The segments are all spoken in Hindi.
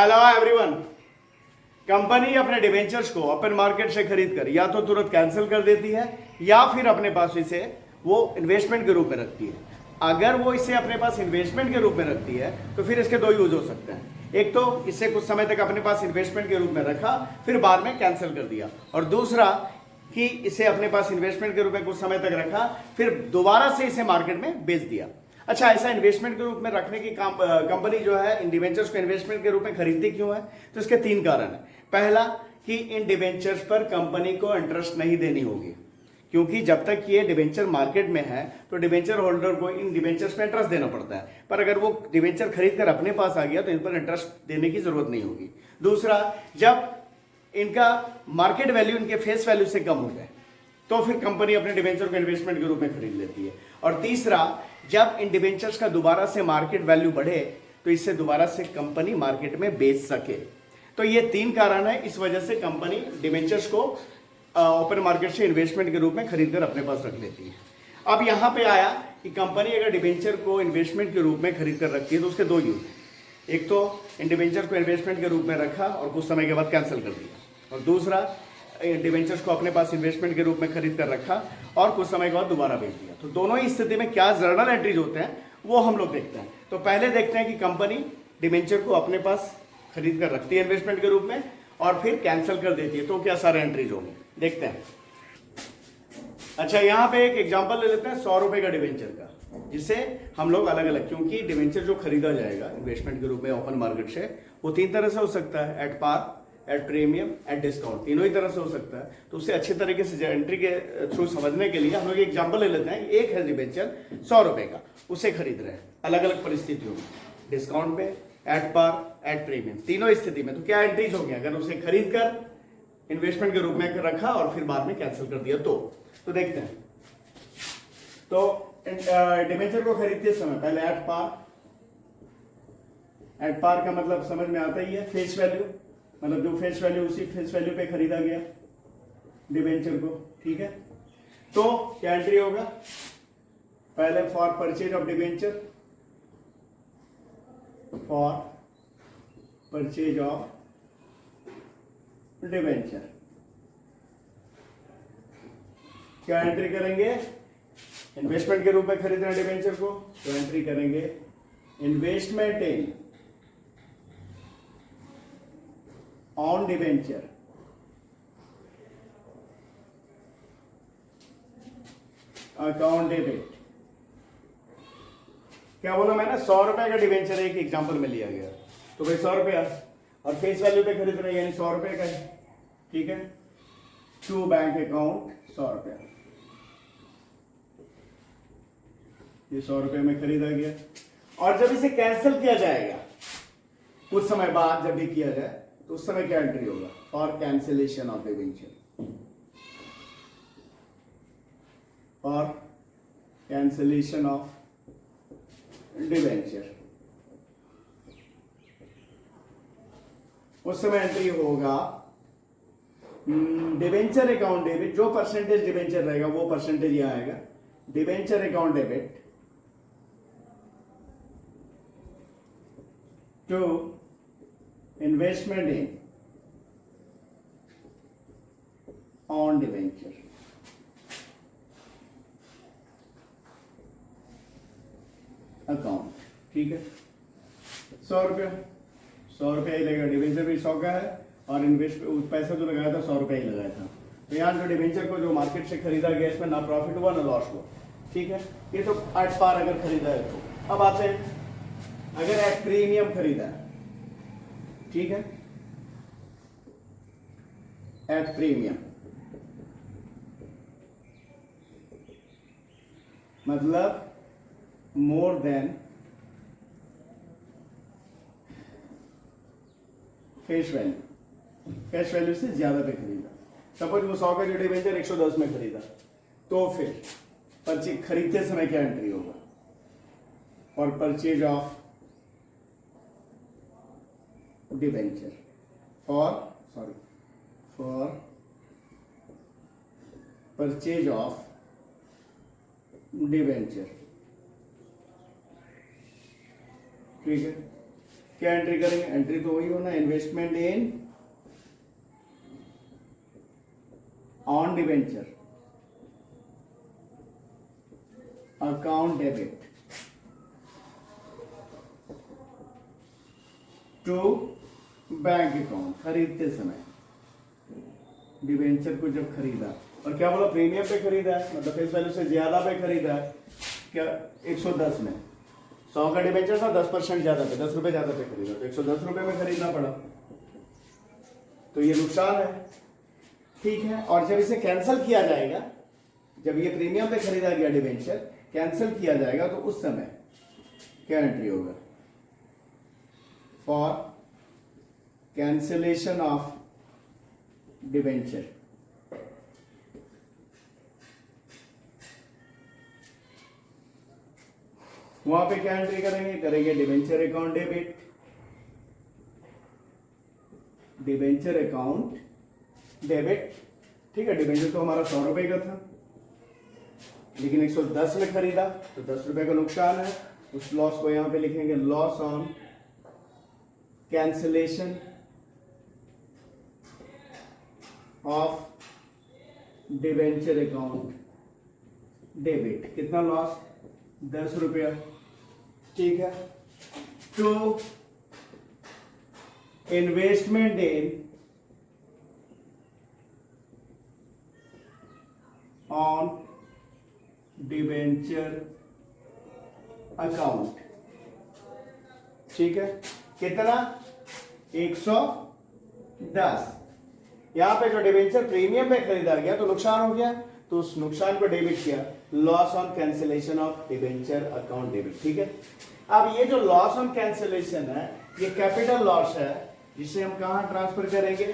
Hello everyone. कंपनी अपने डिवेंचर्स को ओपन मार्केट से खरीद कर या तो तुरंत कैंसिल कर देती है या फिर अपने पास इसे वो इन्वेस्टमेंट के रूप में रखती है। अगर वो इसे अपने पास इन्वेस्टमेंट के रूप में रखती है तो फिर इसके दो यूज हो सकते हैं। एक तो इसे कुछ समय तक अपने पास इन्वेस्टमेंट के रूप में रखा फिर बाद में कैंसिल कर दिया, और दूसरा कि इसे अपने पास इन्वेस्टमेंट के रूप में कुछ समय तक रखा फिर दोबारा से इसे मार्केट में बेच दिया। अच्छा, ऐसा इन्वेस्टमेंट के रूप में रखने की कंपनी जो है इन डिवेंचर्स को इन्वेस्टमेंट के रूप में खरीदती क्यों है? तो इसके तीन कारण है। पहला कि इन डिवेंचर्स पर कंपनी को इंटरेस्ट नहीं देनी होगी, क्योंकि जब तक ये डिवेंचर मार्केट में है तो डिवेंचर होल्डर को इन डिवेंचर्स पे इंटरेस्ट देना पड़ता है, पर अगर वो डिवेंचर खरीद कर अपने पास आ गया तो इन पर इंटरेस्ट देने की जरूरत नहीं होगी। दूसरा, जब इनका मार्केट वैल्यू इनके फेस वैल्यू से कम हो जाए तो फिर कंपनी अपने डिवेंचर को इन्वेस्टमेंट के रूप में खरीद लेती है। और तीसरा, जब इन डिवेंचर्स का दोबारा से मार्केट वैल्यू बढ़े तो इससे दोबारा से कंपनी मार्केट में बेच सके। तो ये तीन कारण है, इस वजह से कंपनी डिवेंचर्स को ओपन मार्केट से इन्वेस्टमेंट के रूप में खरीद कर अपने पास रख लेती है। अब यहाँ पे आया कि कंपनी अगर डिवेंचर को इन्वेस्टमेंट के रूप में खरीद कर रखती है तो उसके दो यूज है। एक तो इन डिवेंचर को इन्वेस्टमेंट के रूप में रखा और कुछ समय के बाद कैंसिल कर दिया, और दूसरा डिवेंचर्स को अपने पास इन्वेस्टमेंट के रूप में खरीद कर रखा और कुछ समय के बाद दोबारा बेच दिया। तो दोनों ही स्थिति में क्या जर्नल एंट्रीज होते हैं वो हम लोग देखते हैं। तो पहले देखते हैं कि कंपनी डिवेंचर को अपने पास खरीद कर रखती है इन्वेस्टमेंट के रूप में और फिर कैंसिल कर देती है, तो क्या सारे एंट्रीज होंगे, देखते हैं। अच्छा, यहाँ पे एक एग्जांपल ले लेते हैं 100 रुपए का डिवेंचर का, जिसे हम लोग अलग अलग, क्योंकि डिवेंचर जो खरीदा जाएगा इन्वेस्टमेंट के रूप में ओपन मार्केट से वो तीन तरह से हो सकता है, at par, at premium, at discount, तीनों ही तरह से हो सकता है। तो उसे अच्छे तरीके से एंट्री के थ्रू समझने के लिए हम लोग एग्जांपल ले लेते हैं। एक है डिवेंचर 100 रुपए का, उसे खरीद रहे हैं अलग अलग परिस्थितियों में, डिस्काउंट पे, एट पार, एट प्रीमियम, तीनों स्थिति में। तो क्या एंट्रीज होंगी अगर उसे खरीद कर इन्वेस्टमेंट के रूप में रखा और फिर बाद में कैंसिल कर दिया तो देखते हैं। तो डिवेंचर को खरीदते समय पहले एट पार का मतलब समझ में आता ही है, फेस वैल्यू, मतलब जो फेस वैल्यू उसी फेस वैल्यू पे खरीदा गया डिवेंचर को, ठीक है। तो क्या एंट्री होगा? पहले for purchase of debenture, for purchase of debenture क्या एंट्री करेंगे? इन्वेस्टमेंट के रूप में खरीद रहे हैं डिवेंचर को, तो एंट्री करेंगे investment in own debenture, account debit. क्या बोला मैंने? 100 रुपए का डिवेंचर एक एग्जांपल में लिया गया, तो भाई 100 रुपया और फेस वैल्यू पे खरीद रहे हैं यानी 100 रुपए का है, ठीक है। टू बैंक अकाउंट 100 रुपया, ये 100 रुपए में खरीदा गया। और जब इसे कैंसिल किया जाएगा कुछ समय बाद, जब भी किया जाए तो उस समय क्या एंट्री होगा? For cancellation of debenture, for cancellation of debenture, उस समय एंट्री होगा डिवेंचर अकाउंट डेबिट, जो परसेंटेज डिवेंचर रहेगा वो परसेंटेज यहां आएगा, debenture account debit to investment in own debenture, account, ठीक है। 100 रुपया, 100 रुपया ही लगेगा, डिवेंचर भी 100 का है और इन्वेस्ट पैसा जो लगाया था 100 रुपया ही लगाया था। तो यहाँ जो डिवेंचर को जो मार्केट से खरीदा गया इसमें ना प्रॉफिट हुआ ना लॉस हुआ, ठीक है। ये तो एट पार अगर खरीदा है तो। अब आते हैं अगर एट प्रीमियम खरीदा है, ठीक है, एट प्रीमियम मतलब more than face value, face value से ज्यादा पे खरीदा। सपोज वो 100 का जो डिवेंचर 110 में खरीदा, तो फिर परचेज खरीदते समय क्या एंट्री होगा? और purchase of debenture, for purchase of debenture, ठीक है। क्या एंट्री करेंगे? एंट्री तो वही होना, investment in own debenture account debit to bank account. खरीदते समय डिवेंचर को जब खरीदा, और क्या बोला? प्रीमियम पे खरीदा है, मतलब फेस वैल्यू से ज्यादा पे खरीदा है। क्या 110 में 100 का डिवेंचर था, 10% ज्यादा पे, 10 रुपए ज्यादा पे खरीदा, तो 110 रुपए में खरीदना पड़ा, तो ये नुकसान है। ठीक है, और जब इसे कैंसिल किया जाएगा, जब ये प्रीमियम पे खरीदा गया डिवेंचर कैंसिल किया जाएगा, तो उस समय क्या एंट्री होगा? For cancellation of debenture. वहां पे क्या एंट्री करेंगे? करेंगे debenture account debit, debenture account debit. ठीक है, डिवेंचर तो हमारा 100 रुपए का था, लेकिन 110 में खरीदा, तो 10 रुपए का नुकसान है। उस लॉस को यहां पे लिखेंगे loss on cancellation of debenture account debit. कितना लॉस? 10 रुपया। ठीक है, to investment in own debenture account. ठीक है, कितना? 110। यहां पे जो डिवेंचर प्रीमियम पे खरीदा गया तो नुकसान हो गया, तो उस नुकसान को डेबिट किया, loss on cancellation of debenture account debit. ठीक है, अब ये जो लॉस ऑन कैंसिलेशन है, ये कैपिटल लॉस है, जिसे हम कहां ट्रांसफर करेंगे?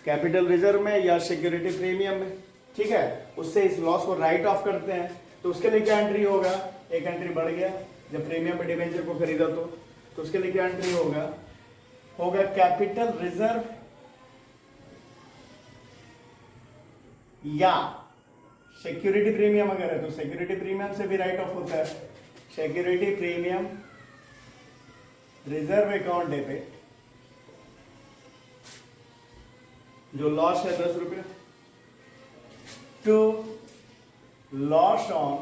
कैपिटल रिजर्व में या सिक्योरिटी प्रीमियम में। ठीक है, उससे इस लॉस को राइट ऑफ करते हैं, तो उसके लिए क्या एंट्री होगा? एक एंट्री बढ़ गया, जब प्रीमियम पे डिवेंचर को खरीदा तो उसके लिए क्या एंट्री होगा? होगा कैपिटल रिजर्व या सिक्योरिटी प्रीमियम। अगर है तो सिक्योरिटी प्रीमियम से भी राइट ऑफ होता है। Security premium reserve account debit, जो लॉस है 10 रुपये, to loss on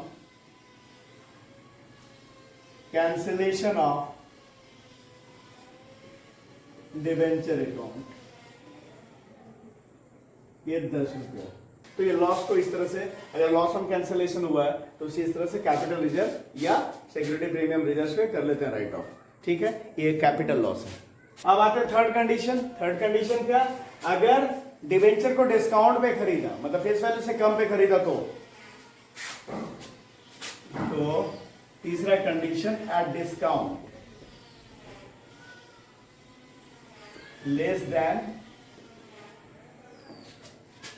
cancellation of debenture account, ये 10 रुपया। तो ये लॉस को इस तरह से, अगर लॉस ऑन कैंसिलेशन हुआ है तो उसे इस तरह से कैपिटल रिजर्व या सिक्योरिटी प्रीमियम रिजर्व पे कर लेते हैं राइट ऑफ। ठीक है, ये कैपिटल लॉस है। अब आते हैं थर्ड कंडीशन। थर्ड कंडीशन क्या? अगर डिवेंचर को डिस्काउंट पे खरीदा, मतलब फेस वैल्यू से कम पे खरीदा, तो तीसरा condition at discount less than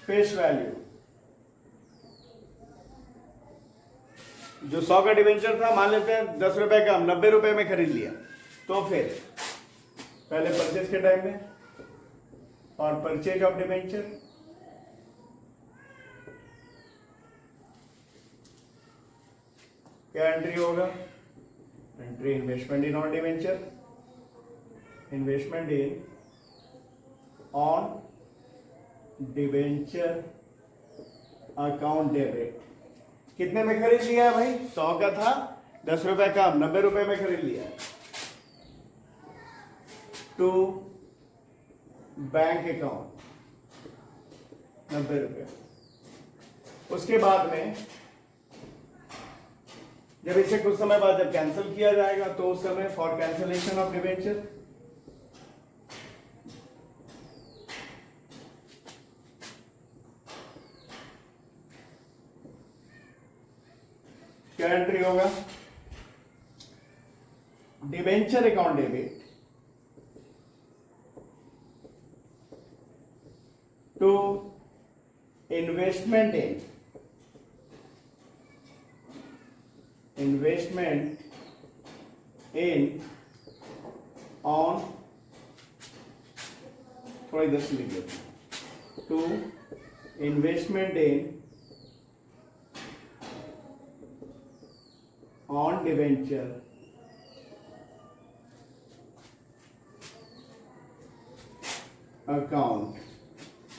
face value. जो 100 का डिवेंचर था, मान लेते हैं 10 रुपए का, 90 रुपए में खरीद लिया, तो फिर पहले परचेज के टाइम में और परचेज ऑफ डिवेंचर, क्या एंट्री होगा? Entry investment in own debenture, investment in own debenture account debit. कितने में खरीद लिया है भाई? 100 का था, 10 रुपए का, 90 रुपए में खरीद लिया है, टू बैंक अकाउंट 90 रुपए। उसके बाद में जब इसे कुछ समय बाद जब कैंसिल किया जाएगा, तो उस समय फॉर कैंसिलेशन ऑफ डिवेंचर क्या एंट्री होगा? Debenture account debit to investment in own, थोड़ा इधर से लिख देते हैं, to investment in own debenture account,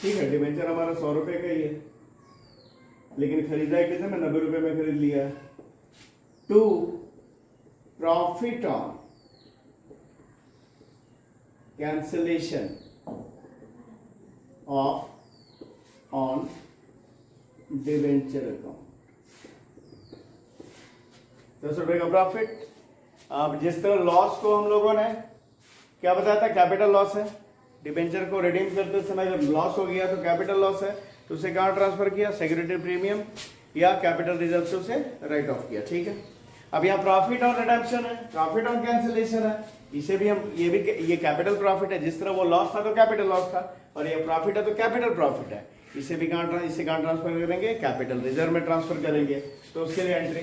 ठीक है। डिबेंचर हमारा 100 रुपए का ही है, लेकिन खरीदा है कितने में, 90 रुपए में खरीद लिया है। To profit on cancellation of own debenture account, 10 रुपए का प्रॉफिट। अब जिस तरह लॉस को हम लोगों ने क्या बताया था, कैपिटल लॉस है। डिबेंचर को रिडीम करते समय जब लॉस हो गया तो कैपिटल लॉस है, तो उसे कहाँ ट्रांसफर किया, सिक्योरिटी प्रीमियम या कैपिटल रिजर्व से उसे राइट ऑफ किया, ठीक है। अब यहाँ प्रॉफिट ऑन रिडेम्पशन है, प्रॉफिट ऑन कैंसिलेशन है, इसे भी हम ये कैपिटल प्रॉफिट है। जिस तरह वो लॉस था तो कैपिटल लॉस था, और ये प्रॉफिट है तो कैपिटल प्रॉफिट है। इसे कहाँ ट्रांसफर करेंगे, कैपिटल रिजर्व में ट्रांसफर करेंगे। तो उसके लिए entry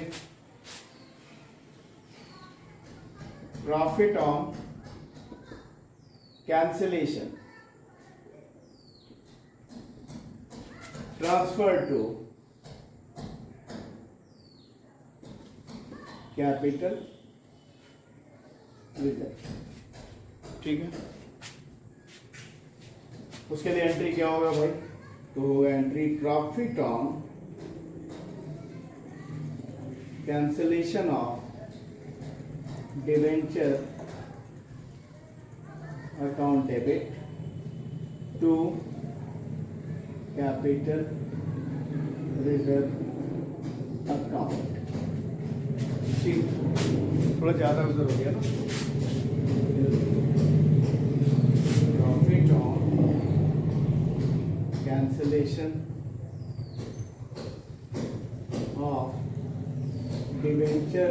profit on cancellation transfer to capital reserve, ठीक है। उसके लिए एंट्री क्या होगा भाई, तो entry profit on cancellation of debenture account debit to capital reserve account, ठीक। थोड़ा ज्यादा रिजर्व हो गया ना। Profit on cancellation of debenture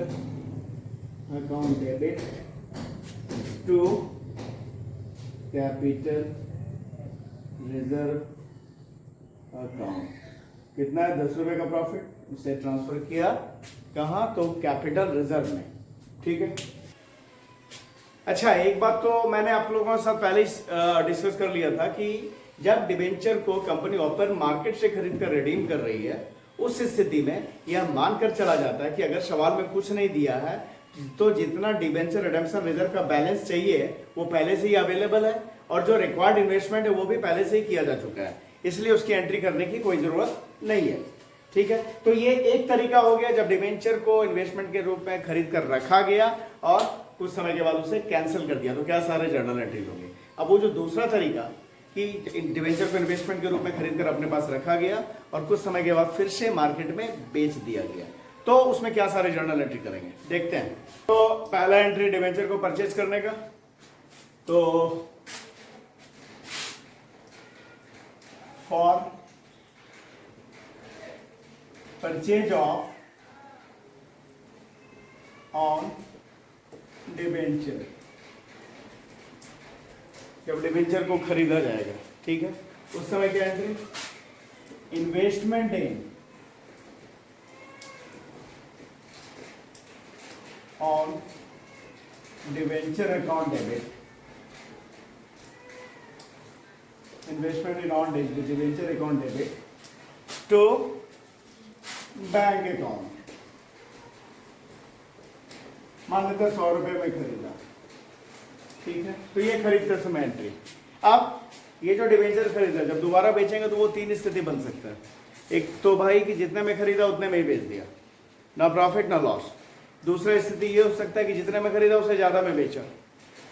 account debit to capital reserve account, कितना है, 10 रुपए का प्रॉफिट, उसे ट्रांसफर किया कहाँ, तो कैपिटल रिजर्व में, ठीक है। अच्छा, एक बात तो मैंने आप लोगों के साथ पहले ही डिस्कस कर लिया था कि जब डिबेंचर को कंपनी ओपन मार्केट से खरीद कर रिडीम कर रही है, उस स्थिति में यह मानकर चला जाता है कि अगर सवाल में कुछ नहीं दिया है तो जितना डिबेंचर रिडेम्पशन रिजर्व का बैलेंस चाहिए वो पहले से ही अवेलेबल है, और जो रिक्वायर्ड इन्वेस्टमेंट है वो भी पहले से ही किया जा चुका है, इसलिए उसकी एंट्री करने की कोई जरूरत नहीं है, ठीक है। तो ये एक तरीका हो गया जब डिबेंचर को इन्वेस्टमेंट के रूप में खरीद कर रखा गया और कुछ समय के बाद उसे कैंसिल कर दिया, तो क्या सारे जर्नल एंट्रीज होंगे। अब वो जो दूसरा तरीका कि डिबेंचर को इन्वेस्टमेंट के रूप में खरीद कर अपने पास रखा गया और कुछ समय के बाद फिर से मार्केट में बेच दिया गया, तो उसमें क्या सारे जर्नल एंट्री करेंगे, देखते हैं। तो पहला एंट्री डिबेंचर को परचेज करने का, तो for purchase of own debenture, जब डिबेंचर को खरीदा जाएगा, ठीक है, उस समय क्या entry, investment in own debenture account debit, investment in own debenture account debit to bank account, मान लेते 100 रुपए में खरीदा, ठीक है। तो ये खरीदते समय एंट्री। अब ये जो डिबेंचर खरीदा जब दोबारा बेचेंगे तो वो तीन स्थिति बन सकता है। एक तो भाई कि जितने में खरीदा उतने में ही बेच दिया, ना प्रॉफिट ना लॉस। दूसरा स्थिति ये हो सकता है कि जितने में खरीदा उससे ज्यादा में बेचा,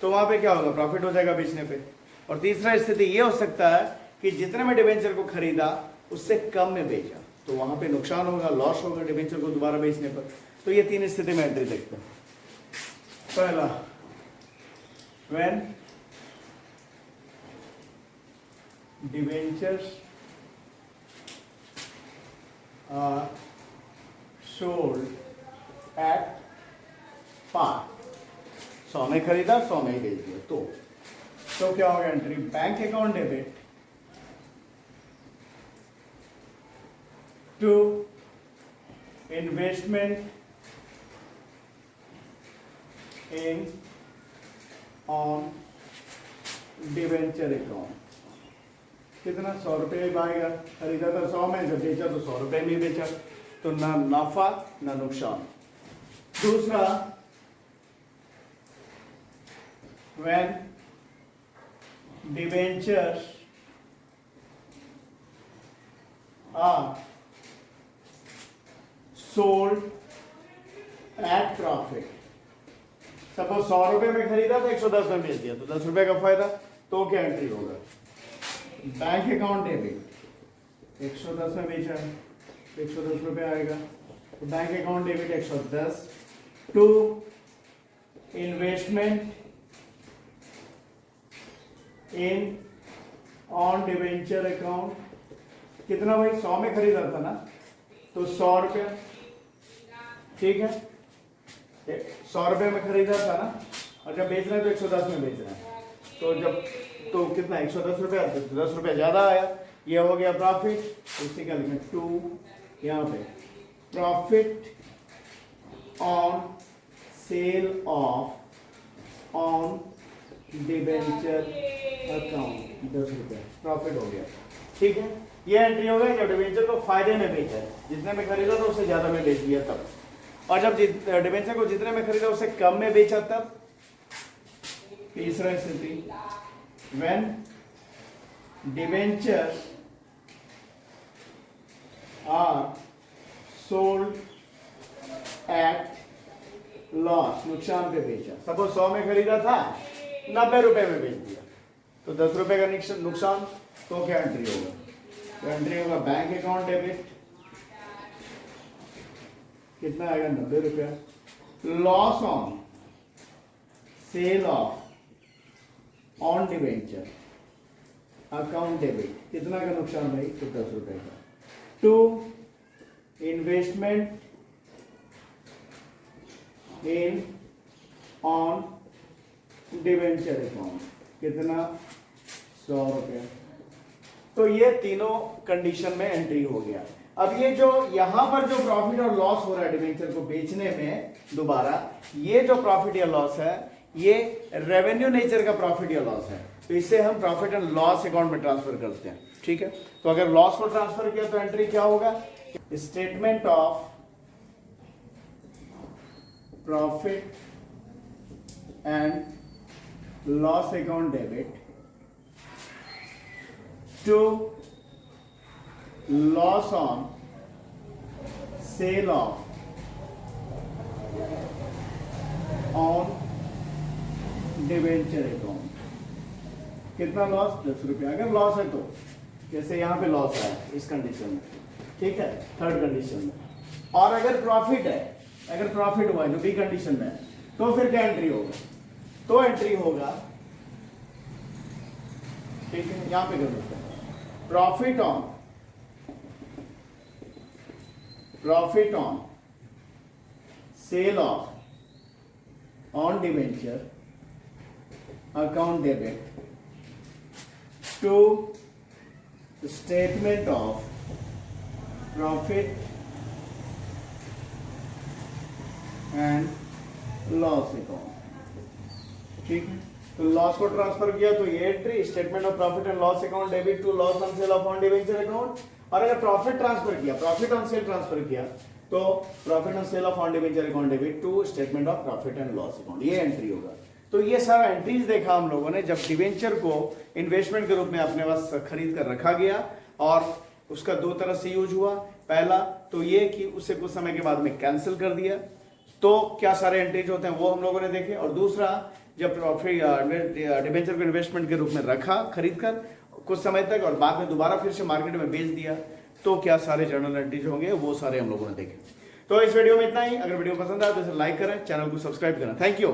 तो वहां पे क्या होगा, प्रॉफिट हो जाएगा बेचने पे। और तीसरा स्थिति ये हो सकता है कि जितने में डिबेंचर को खरीदा उससे कम में बेचा, तो वहां पे नुकसान होगा, लॉस होगा डिबेंचर को दोबारा बेचने पर। तो ये तीन स्थिति में एंट्री देखते हैं। पहला, when debentures are sold at par, 100 में खरीदा 100 में ही बेच दिया, तो क्या होगा entry, bank account debit to investment in own debenture account, कितना, 100 रुपये आएगा, खरीदा था 100 में, जब बेचा तो 100 रुपये में बेचा, तो ना नाफा ना नुकसान। दूसरा, when debentures are sold at profit। Suppose 100 रुपए में खरीदा तो 110 में बेच दिया तो 10 रुपए का फायदा, तो क्या एंट्री होगा? बैंक अकाउंट डेबिट 110 में बेचा है, 110 रुपए आएगा, तो bank account debit 110 to investment in own debenture account. कितना भाई? 100 में खरीदा था ना, तो 100 रुपया, ठीक है, 100 रुपये में खरीदा था ना, और जब बेच रहे हैं तो 110 में बेच रहे हैं, तो जब तो कितना 110 रुपया, तो 10 रुपया ज्यादा आया, ये हो गया प्रॉफिट। उसी का लिखें टू, यहाँ पे profit on sale of own debenture account 10 रुपया प्रॉफिट हो गया, ठीक है। ये एंट्री हो गई जब डिबेंचर को फायदे में बेचा है, जितने में खरीदा था उससे ज्यादा में बेच दिया तब, और जब डिबेंचर को जितने में खरीदा उससे कम में बेचा तब। तीसरा स्थिति, when debenture are sold at loss, नुकसान पे बेचा। सपोज 100 में खरीदा था, 90 रुपए में बेच दिया, तो 10 रुपए का नुकसान, तो क्या एंट्री होगा? तो एंट्री होगा बैंक अकाउंट डेबिट, कितना आएगा? 90 रुपया। Loss on sale of own debenture account debit, कितना का नुकसान भाई? तो 10 रुपए का। To investment in own debenture account, कितना? 100 रुपया। तो ये तीनों कंडीशन में एंट्री हो गया। अब ये जो यहां पर जो प्रॉफिट और लॉस हो रहा है डिवेंचर को बेचने में, दोबारा ये जो प्रॉफिट या लॉस है, ये रेवेन्यू नेचर का प्रॉफिट या लॉस है, तो इसे हम प्रॉफिट एंड लॉस अकाउंट में ट्रांसफर करते हैं, ठीक है। तो अगर लॉस को ट्रांसफर किया तो एंट्री क्या होगा? Statement of profit and loss account debit to loss on sale of own debenture account, कितना लॉस? 10 रुपया। अगर लॉस है तो, जैसे यहां पे लॉस है इस कंडीशन में, ठीक है, थर्ड कंडीशन में। और अगर प्रॉफिट है, अगर प्रॉफिट हुआ है जो बी कंडीशन में, तो फिर क्या एंट्री होगा? तो एंट्री होगा, ठीक है, यहां पे कर देते हैं profit on sale of own debenture account debit to statement of profit and loss account, ठीक है। तो लॉस को ट्रांसफर किया तो ये entry statement of profit and loss account debit to loss on sale of own debenture account. और अगर प्रॉफिट ट्रांसफर किया, प्रॉफिट ऑन सेल ट्रांसफर किया, तो profit on sale of own debenture account debit to statement of profit and loss account, ये एंट्री होगा। तो ये सारा एंट्रीज देखा हम लोगों ने जब डिवेंचर को इन्वेस्टमेंट के रूप में अपने पास खरीद कर रखा गया, और उसका दो तरह से यूज हुआ। पहला तो ये कि उसे कुछ समय के बाद में कैंसिल कर दिया, तो क्या सारे एंट्रीज होते हैं वो हम लोगों ने देखे। और दूसरा, जब प्रॉफिट डिवेंचर को इन्वेस्टमेंट के रूप में रखा खरीद कर कुछ समय तक, और बाद में दोबारा फिर से मार्केट में बेच दिया, तो क्या सारे जर्नल एंट्रीज होंगे, वो सारे हम लोगों ने देखे। तो इस वीडियो में इतना ही। अगर वीडियो पसंद आए तो इसे लाइक करें, चैनल को सब्सक्राइब करें। Thank you.